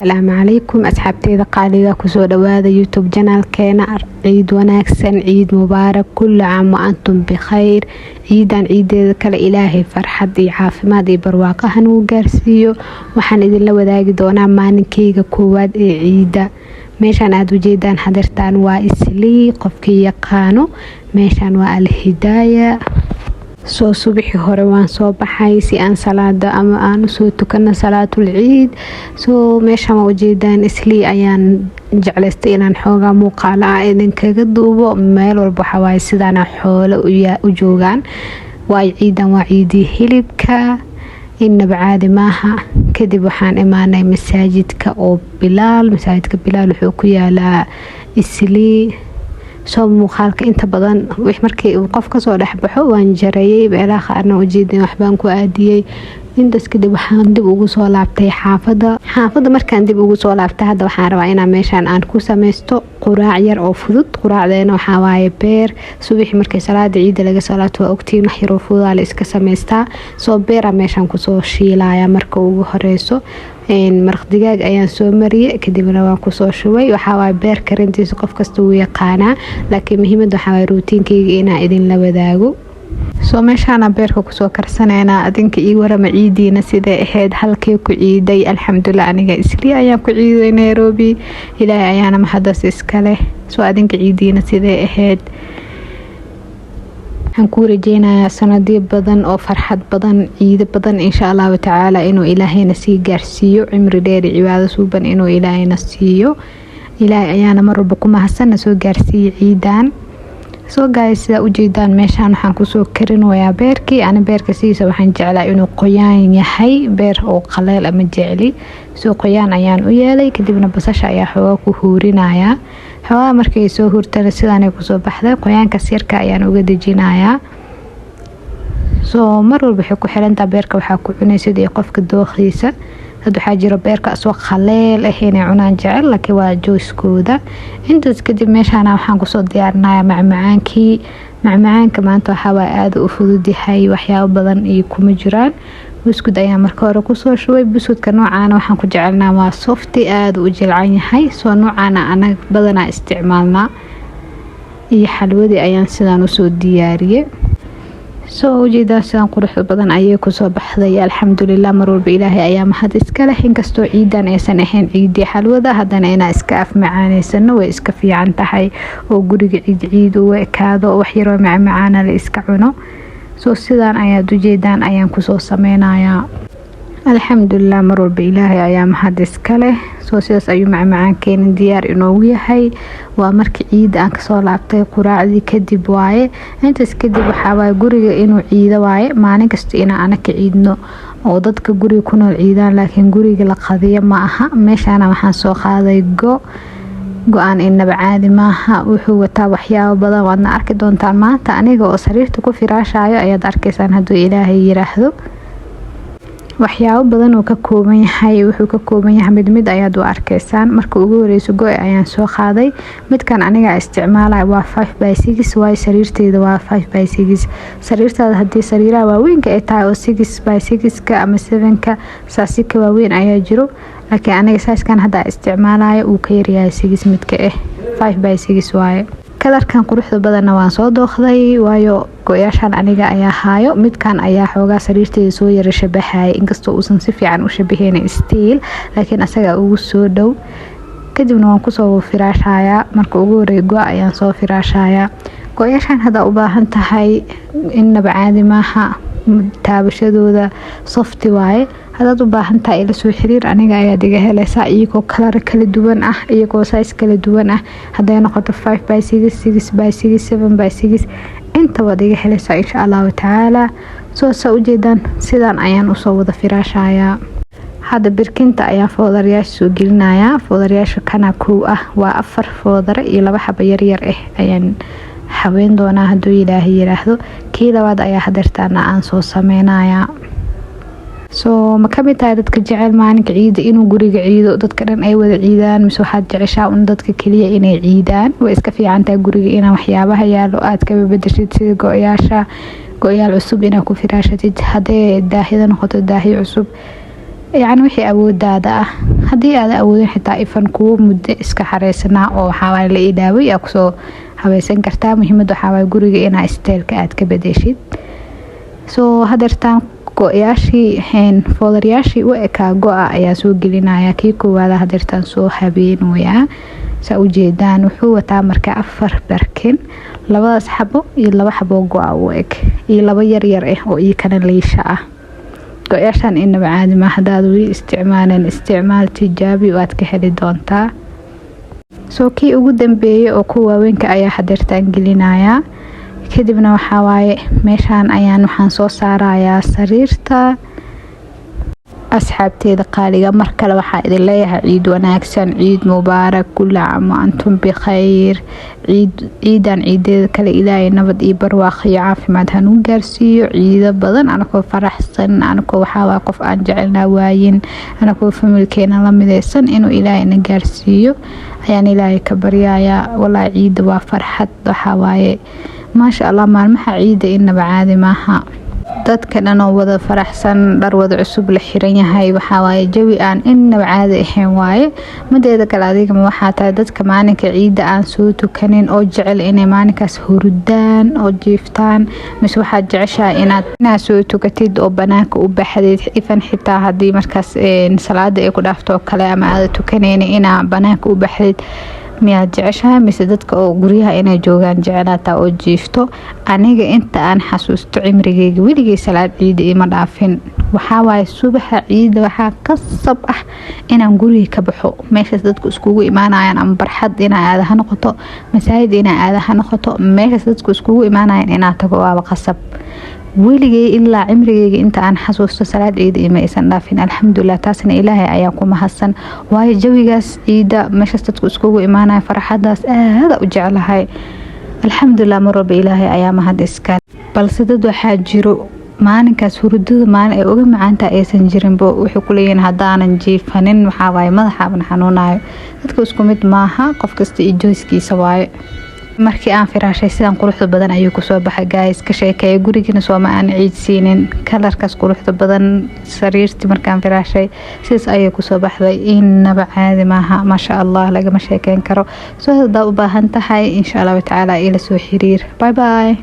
السلام عليكم أصحابتي قالية كسو دواذا يوتيوب جانال كينا عيد وناكسن عيد مبارك كل عام وأنتم بخير عيدان عيد كلا إلهي فرحة عافماد برواقة هنو قارسيو وحان إذن لو ذاقي دونا مانكيغا كواد عيدا meeshaan aad u jeedaan hadeertaan waa islii qofkii yaqaano meeshaan waa alhidaaya soo subaxii hore waan soo baxay si aan salaada ama aan soo tukano salaatul ciid soo meeshaan u jeedaan islii ayaan jeclaystay inaan xoogaa muuqaal ah idin kaga duubo meel walba waxa waay sidaan xoolo u joogaan waa ciidan waa ciidii hilibka إنب عادي maaha kadib waxaan imaanay masaajidka oo masaajidka bilaal wuxuu ku yaalaa islii soo muuqaalka inta badan wix markii uu qof ka soo dhaxbaxo waan jareeyay meelaha qaarna u jeedin waxbaan ku aadiyay intaas kadib waxaan dib ugu soo laabtay xaafada markaan dib ugu soo laabtay hadda waxaan rabaa inaan meeshaan aan ku sameysto quraac yar oo fudud quraacdeena waxa waaye beer subax markay salaada ciid laga salaato waa ogtiin wax yar oo fudud la iska sameystaa soo beera meeshaan ku soo shiilaya marka ugu horeyso maraq digaag ayaan soo mariyay kadibna waan ku soo shubay waxa waaye beer karintiisa qof kasta uu yaqaana laakiin muhiimadu waxa waaye routiinkeyga inaan idin la wadaago soo meeshaan beerka ku soo karsanayna adinka ii warama ciidiina sidee ahayd halkee ku ciiday alxamdulillah aniga islii ayaan ku ciiday Nairobi ilaahay ayaana mahadis iska leh soo adinka ciidiina sidee ahayd waxaan ku rajeynayaa sanadiyo badan oo farxad badan ciid badan insha Allah taala inuu ilaahayna sii gaarsiiyo cimri dheer cibaado suuban inuu ilaahayna siiyo ilaahay ayaana mar walba ku mahadsan soo gaarsiiyo ciidan soo guys sida u jeedaan meeshaan waxaan ku soo karinayaa beerkii ana beerka siisa waxaan jeclaa inuu qoyaan yahay beer oo qaleel ama jecli soo qoyaan ayaan u yeelay kadibna basasha ayaa xoogaa ku huurinayaa xoogaa markay soo hurtana sidaan ay ku soo baxday qoyaanka sirka ayaan uga dejinayaa soo mar walba waxay ku xirantaa beerka waxa ku cunaysid ee qofka dooqiisa dad waxa jira beerka soo qaleel ah inay cunaan jecel laakiin waa jooskooda intaas kadib meeshaan waxaan ku soo diyaarinayaa macmacaanka maanta waxa waa aad u fudud yahay waxyaabo badan iyo kuma jiraan buskud ayaan marka hore ku soo shubay buskudka noocaan waxaan ku jecelnaa waa softi aad u jilcan yahay soo noocaan anaga badanaa isticmaalnaa iyo xalwadii ayaan sidaan u soo diyaariyay soo ujeedaa sidaan qurux badan ayay ku soo baxday alxamdulillah mar walba ilaahay ayaa mahad iska leh inkastoo ciidan aysan ahayn ciidii xalwada haddana inaa iska afmacaaneysano way iska fiican tahay oo guriga ciid u ekaado wax yar oo macmacaan la iska cuno soo sidaan ayaa ujeedaan ayaan ku soo sameynayaa alxamdulillah mar walba ilaahay ayaa mahad iska leh soo sidaas ayuu macmacaankeen diyaar inoogu yahay waa markii ciid aan ka soo laabtay quraacdii kadib waaye intaas kadib waxa waaye guriga inuu ciido waaye maalin kasta inaan ka ciidno oo dadka guriga ku nool ciidaan laakiin guriga la qadiyo ma aha meeshaan waxaan soo qaaday go'aan inaba caadi maaha wuxuu wataa waxyaabo badan waadna arki doontaan maanta aniga oo sariirta ku firaashayo ayaad arkaysaan hadduu ilaahay yiraahdo waxyaabo badan oo ka kooban yahay wuxuu ka kooban yahay mid ayaad u arkaysaan marka ugu horeyso go'ay ayaan soo qaaday midkan aniga isticmaalay waa 5x6 way sariirteeda waa 5x6 sariirtada hadii sariiraha waaweynka ay tahay oo 6x6 ka ama 7 ka saasika waaweyn ayaa jiro laakiin aniga saaskan hadda isticmaalayo uu ka yaryahay 6 midka 5x6 waaye kalarkan quruxda badan waan soo dooqday waayo go'yaashan aniga ayaa haayo midkan ayaa xoogaa sariirteeda soo yara shabaxay inkastoo uusan si fiican u shabaheyn steel laakiin asaga ugu soo dhow kadibna waan ku soo firaashayaa marka ugu horeeyo go'a ayaan soo firaashayaa go'yaashan hadda u baahan tahay inaba caadi maaha taabashadooda soft waaye hadaad u baahan tahay ila soo xiriir aniga ayaa diga helaysaa iyagoo kala duwan ah iyagoo size kala duwan ah haday noqoto 5x6 6x6 7x6 inta wada diga helaysaa insha Allah taala soo ujeedaan sidaan ayaan u soo wada firaashayaa hadda birkinta ayaa foodarayaasha soo gelinayaa foodarayaasha kana koow ah waa 4 foodare iyo 2 xabo yar yar ah ayaan xaween doonaa hadduu ilaahay yiraahdo kii labaad ayaa hadeertaana aan soo sameynayaa soo ma kamid tahay dadka jecel maalinka ciida inuu guriga ciido dadka dhan ay wada ciidaan mise waxaad jeceshaa un dadka kaliya inay ciidaan way iska fiican tahay guriga inaan waxyaabaha yaalo aad ka bedeshid sida go'yaal cusub inaad ku firaashatid hadee daahida noqoto daahiyo cusub يعني wixii awoodaada ah hadii aad awoodin xitaa ifan kuwa muddo iska xareysana oo waxa la ilaaway aad kusoo habaysan kartaa muhiimadu waxa guriga inaa isteelka aad ka bedeshid soo hadeertaan go-yaashii foodaryaashii u ekaa go-a ayaa soo gelinaya kii koowaad hadeertaan soo habeenaya saa u jeedaan wuxuu wataa marka 4 barkin labadaas xabo iyo 2 xabo go-a u eg iyo 2 yar yar ah oo ii kana leesha ah go-yaashan inaba caadi ma hadaad weli isticmaal tijaabi waad ka heli doontaa soo kii ugu dambeeyay oo ku waaweynka ayaa hadeertaan gelinaya kadibna waxa waaye meeshan ayaan waxaan soo saarayaa sariirta asxaabteeda qaaliga mar kale waxa idin leeyahay ciid wanaagsan ciid mubaarak kullu caam wa antum bikhayr ciidan ciideeda kale ilaahay nabad iyo barwaaqo iyo caafimaad ha nu gaarsiiyo ciido badan anagoo faraxsan anagoo waxa waa qof aan jecelnaa waayin anagoo familkeena la mideysan inuu ilaahay na gaarsiiyo ayaan ilaahay ka baryayaa wallahi ciid waa farxad waxa waaye ما شاء الله maalmaha ciida inaba caadi maaha dadka dhan oo wada faraxsan dhar wada cusub la xiran yahay waxa waaye jawi aan inaba caadi ahayn waaye madeeda kale adiga ma waxa tahay dadka maalinka ciida aan soo tukanin oo jecel inay maalinkaas hurdaan oo jiiftaan mis waxa jeceshaa inaad soo tukatid oo banaanka u baxdeed ifan xitaa hadii markaas salaada ay ku dhaafto kale ama aad tukaneen ina banaanka u baxdeed miyaad jeceshahay mise dadka oo guryaha inay joogaan jecelaata oo jiifto aniga inta aan xasuusto cimrigeyga weligay salaad ciid ima dhaafin waxa waaye subaxa ciid waxa qasab ah inaan guriga ka baxo meeshaas dadku iskugu imaanayaan ama barxad inay aadaha noqoto masaajid inay aadaha noqoto meeshaas dadku iskugu imaanayaan inaa tago waa qasab weligay ilaa cimrigeyga inta aan xasuusto salaad ciid ima aysan dhaafin alxamdulillah taasna ilaahay ayaa ku mahadsan waayo jawigaas ciida meeshaas dadku iskugu imaanayaan farxadaas aad u jecelahay alxamdulillah marba ilaahay ayaa mahad iska balse dad waxa jiro maalinkaas hurdada maalin ay uga macaanta aysan jirin boo wuxuu ku leeyahay hadaanan jiifanin waxa waaye madaxa xanuunayo dadku isku mid maaha qof kasta iyo joyskiisa waaye markii aan firaashay sidan quruxda badan ayuu ku soo baxay guys ka sheekay gurigina soo ma aan ciidsiinin kalarkaas quruxda badan sariirtii markaan firaashay sidaas ayuu ku soo baxday inaba caadi maaha ma sha Allah laga ma sheekeyn karo soo hada u baahan tahay insha Allah ta'ala ila soo xiriir bye bye